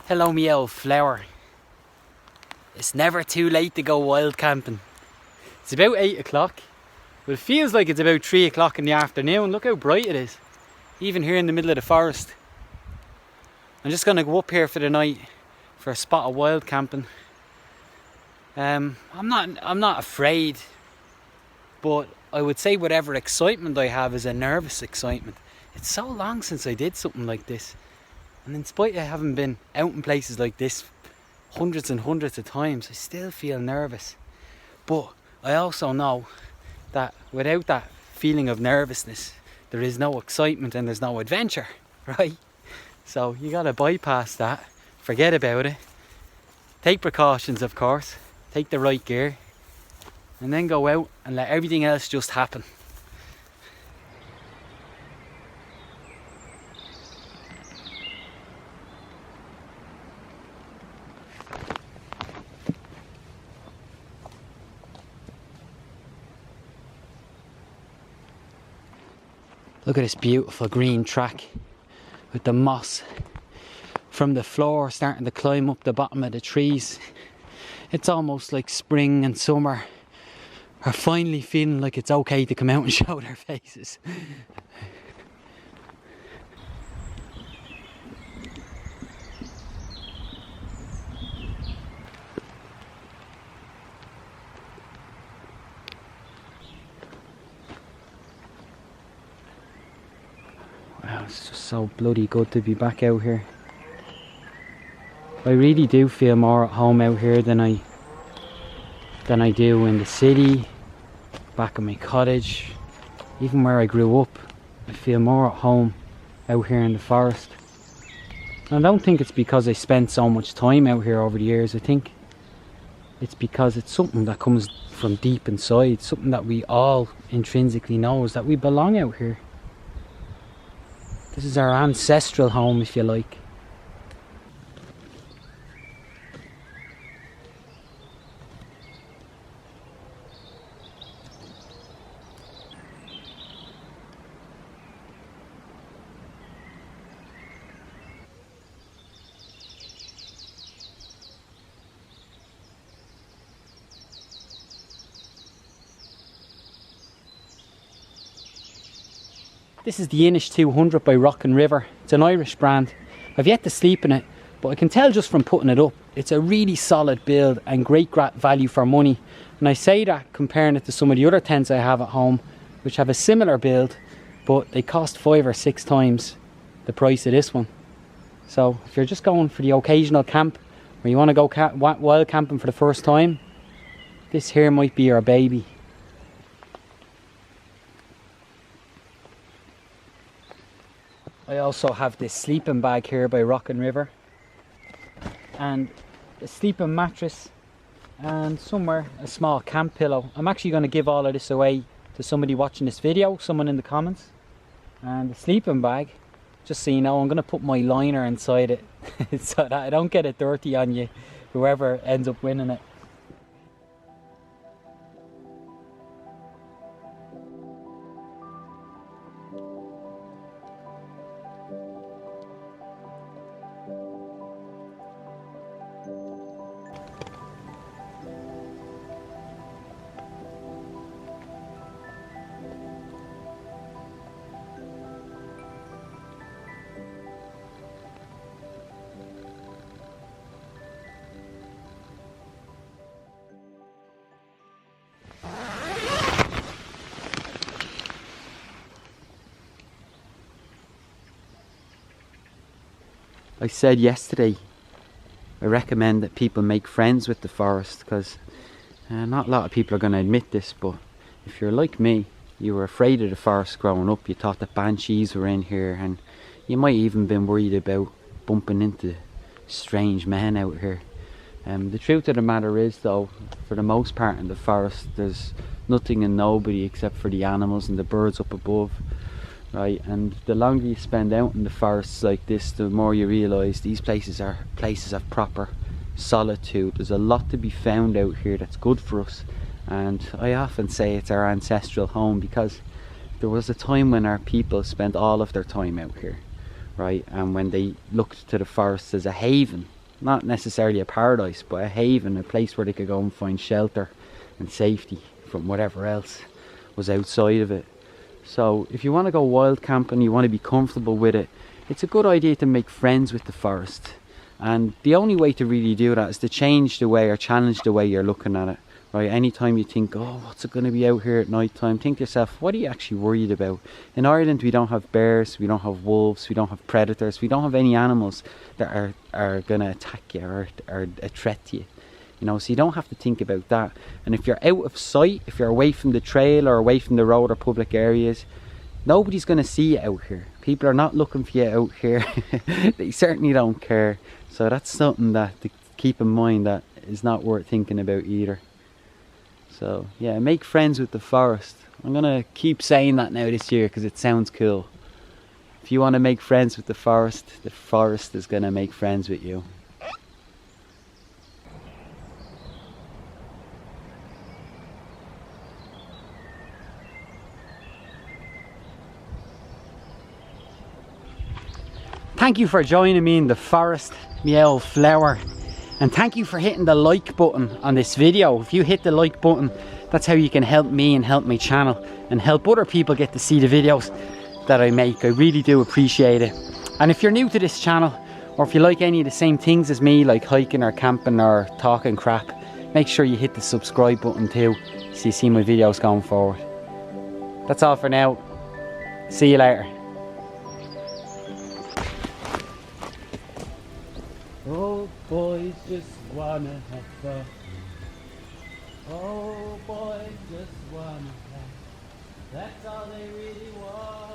Hello me old flower. It's never too late to go wild camping. It's about 8 o'clock, but it feels like it's about 3 o'clock in the afternoon. Look how bright it is, even here in the middle of the forest. I'm just going to go up here for the night for a spot of wild camping. I'm not afraid, but I would say whatever excitement I have is a nervous excitement. It's so long since I did something like this, and in spite of having been out in places like this hundreds and hundreds of times, I still feel nervous. But I also know that without that feeling of nervousness, there is no excitement and there's no adventure, right? So you gotta bypass that, forget about it, take precautions of course, take the right gear, and then go out and let everything else just happen. Look at this beautiful green track with the moss from the floor starting to climb up the bottom of the trees. It's almost like spring and summer are finally feeling like it's okay to come out and show their faces. Wow, it's just so bloody good to be back out here. I really do feel more at home out here than I do in the city, back in my cottage, even where I grew up. I feel more at home out here in the forest. And I don't think it's because I spent so much time out here over the years. I think it's because it's something that comes from deep inside, something that we all intrinsically know, is that we belong out here. This is our ancestral home, if you like. This is the Inish 200 by Rock and River. It's an Irish brand. I've yet to sleep in it, but I can tell just from putting it up, it's a really solid build and great value for money. And I say that comparing it to some of the other tents I have at home, which have a similar build, but they cost 5 or 6 times the price of this one. So if you're just going for the occasional camp, or you want to go wild camping for the first time, this here might be your baby. I also have this sleeping bag here by Rock and River, and a sleeping mattress, and somewhere a small camp pillow. I'm actually going to give all of this away to somebody watching this video, someone in the comments. And the sleeping bag, just so you know, I'm going to put my liner inside it so that I don't get it dirty on you, whoever ends up winning it. I said yesterday, I recommend that people make friends with the forest, because not a lot of people are going to admit this, but if you're like me, you were afraid of the forest growing up. You thought that banshees were in here, and you might even been worried about bumping into strange men out here. The truth of the matter is though, for the most part in the forest, there's nothing and nobody except for the animals and the birds up above. Right, and the longer you spend out in the forests like this, the more you realise these places are places of proper solitude. There's a lot to be found out here that's good for us, and I often say it's our ancestral home, because there was a time when our people spent all of their time out here, right? And when they looked to the forest as a haven, not necessarily a paradise, but a haven, a place where they could go and find shelter and safety from whatever else was outside of it. So if you want to go wild camping, you want to be comfortable with it, it's a good idea to make friends with the forest. And the only way to really do that is to change the way or challenge the way you're looking at it, right? Anytime you think, oh, what's it going to be out here at night time, think to yourself, what are you actually worried about? In Ireland, we don't have bears, we don't have wolves, we don't have predators, we don't have any animals that are going to attack you or are a threat to you. You know, so you don't have to think about that. And if you're out of sight, if you're away from the trail or away from the road or public areas, nobody's going to see you out here. People are not looking for you out here. They certainly don't care. So that's something that to keep in mind, that is not worth thinking about either. So yeah, make friends with the forest. I'm going to keep saying that now this year because it sounds cool. If you want to make friends with the forest is going to make friends with you. Thank you for joining me in the forest, me old flower. And thank you for hitting the like button on this video. If you hit the like button, that's how you can help me and help my channel and help other people get to see the videos that I make. I really do appreciate it. And if you're new to this channel, or if you like any of the same things as me, like hiking or camping or talking crap, make sure you hit the subscribe button too, so you see my videos going forward. That's all for now. See you later. Oh, boys just wanna have fun. Oh, boys just wanna have. That's all they really want.